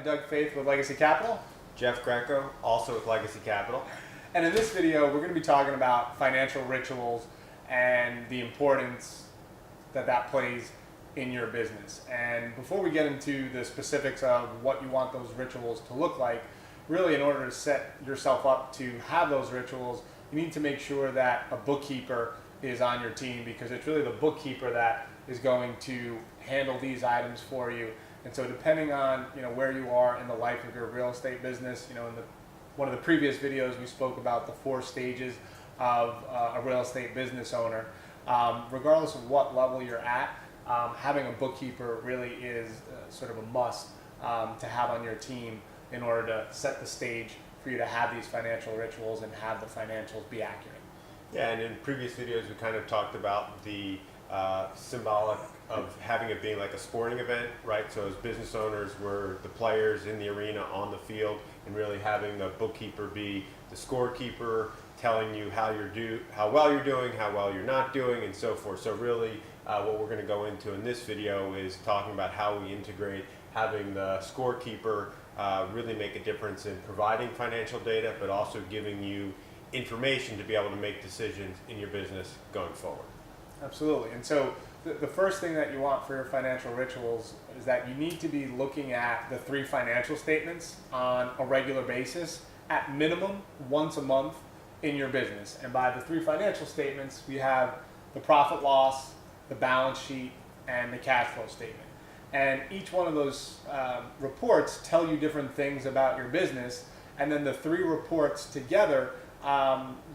I'm Doug Faith with Legacy Capital. Jeff Greco, also with Legacy Capital. And in this video, we're going to be talking about financial rituals and the importance that plays in your business. And before we get into the specifics of what you want those rituals to look like, really in order to set yourself up to have those rituals, you need to make sure that a bookkeeper is on your team, because it's really the bookkeeper that is going to handle these items for you. And so depending on where you are in the life of your real estate business, in one of the previous videos we spoke about the 4 stages of a real estate business owner. Regardless of what level you're at, having a bookkeeper really is sort of a must to have on your team in order to set the stage for you to have these financial rituals and have the financials be accurate. Yeah, and in previous videos we kind of talked about the symbolic of having it being like a sporting event, right? So as business owners, we're the players in the arena on the field, and really having the bookkeeper be the scorekeeper, telling you how well you're doing, how well you're not doing, and so forth. So really what we're going to go into in this video is talking about how we integrate having the scorekeeper really make a difference in providing financial data, but also giving you information to be able to make decisions in your business going forward. Absolutely. And so the first thing that you want for your financial rituals is that you need to be looking at the 3 financial statements on a regular basis, at minimum once a month in your business. And by the 3 financial statements, we have the profit loss, the balance sheet, and the cash flow statement. And each one of those reports tell you different things about your business, and then the 3 reports together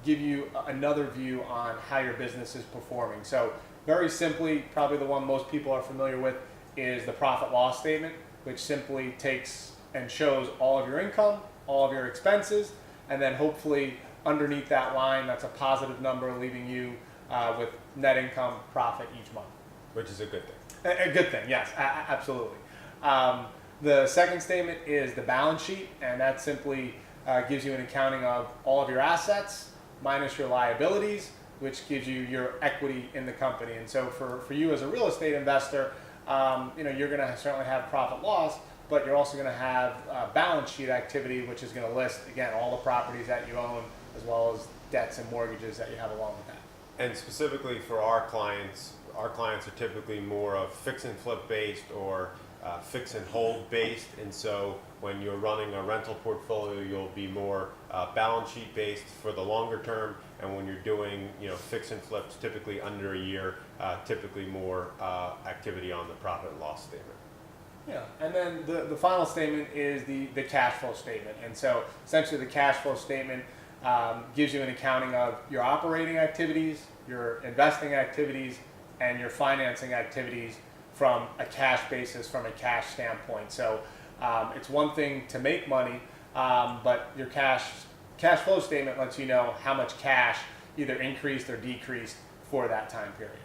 give you another view on how your business is performing. So very simply, probably the one most people are familiar with is the profit loss statement, which simply takes and shows all of your income, all of your expenses, and then hopefully underneath that line, that's a positive number, leaving you with net income profit each month. Which is a good thing. A good thing, yes, absolutely. The second statement is the balance sheet, and that simply gives you an accounting of all of your assets minus your liabilities, which gives you your equity in the company. And so for you as a real estate investor, you're going to certainly have profit loss, but you're also going to have balance sheet activity, which is going to list, again, all the properties that you own, as well as debts and mortgages that you have along with that. And specifically for our clients are typically more of fix and flip based or fix and hold based, and so when you're running a rental portfolio, you'll be more balance sheet based for the longer term, and when you're doing fix and flips, typically under a year, typically more activity on the profit and loss statement. Yeah, and then the final statement is the cash flow statement. And so essentially the cash flow statement gives you an accounting of your operating activities, your investing activities, and your financing activities from a cash basis, from a cash standpoint. So it's one thing to make money, but your cash flow statement lets you know how much cash either increased or decreased for that time period.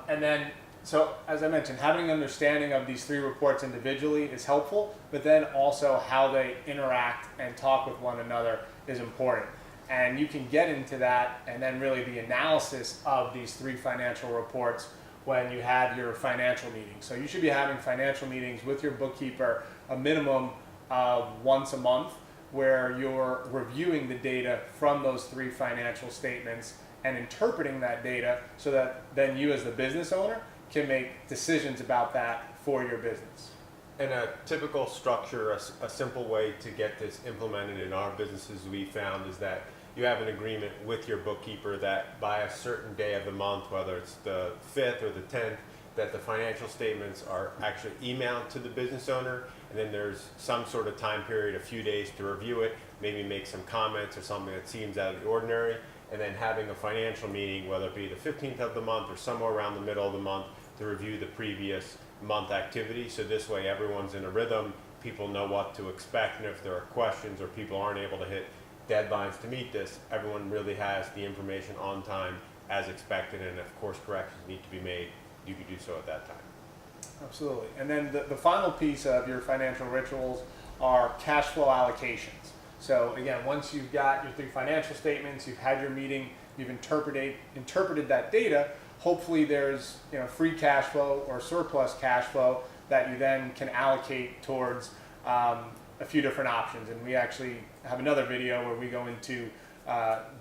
And then, so as I mentioned, having an understanding of these 3 reports individually is helpful, but then also how they interact and talk with one another is important. And you can get into that and then really the analysis of these 3 financial reports when you have your financial meetings. So you should be having financial meetings with your bookkeeper a minimum of once a month, where you're reviewing the data from those 3 financial statements and interpreting that data so that then you as the business owner can make decisions about that for your business. And a typical structure, a simple way to get this implemented in our businesses we found is that you have an agreement with your bookkeeper that by a certain day of the month, whether it's the 5th or the 10th, that the financial statements are actually emailed to the business owner, and then there's some sort of time period, a few days to review it, maybe make some comments or something that seems out of the ordinary, and then having a financial meeting, whether it be the 15th of the month or somewhere around the middle of the month, to review the previous month activity. So this way everyone's in a rhythm, people know what to expect, and if there are questions or people aren't able to hit deadlines to meet this, everyone really has the information on time as expected, and of course corrections need to be made, you can do so at that time. Absolutely. And then the final piece of your financial rituals are cash flow allocations. So again, once you've got your 3 financial statements, you've had your meeting, you've interpreted that data, hopefully there's free cash flow or surplus cash flow that you then can allocate towards a few different options. And we actually have another video where we go into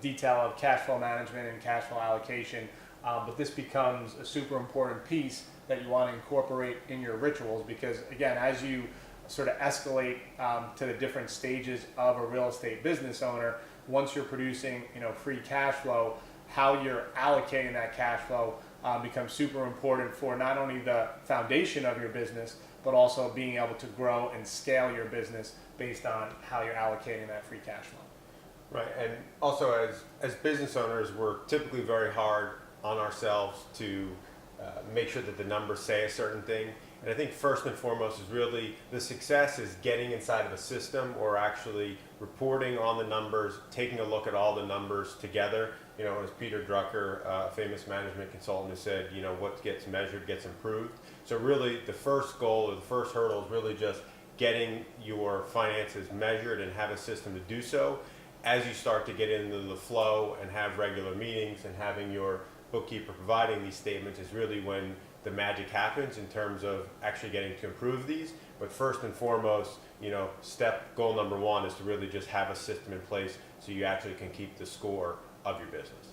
detail of cash flow management and cash flow allocation. But this becomes a super important piece that you want to incorporate in your rituals, because again, as you sort of escalate to the different stages of a real estate business owner, once you're producing, free cash flow, how you're allocating that cash flow becomes super important for not only the foundation of your business, but also being able to grow and scale your business based on how you're allocating that free cash flow. Right, and also as business owners, we're typically very hard on ourselves to make sure that the numbers say a certain thing. And I think first and foremost is really the success is getting inside of a system or actually reporting on the numbers, taking a look at all the numbers together. As Peter Drucker, a famous management consultant, has said, what gets measured gets improved. So really the first goal or the first hurdle is really just getting your finances measured and have a system to do so. As you start to get into the flow and have regular meetings and having your bookkeeper providing these statements is really when the magic happens in terms of actually getting to improve these. But first and foremost, goal number one is to really just have a system in place so you actually can keep the score of your business.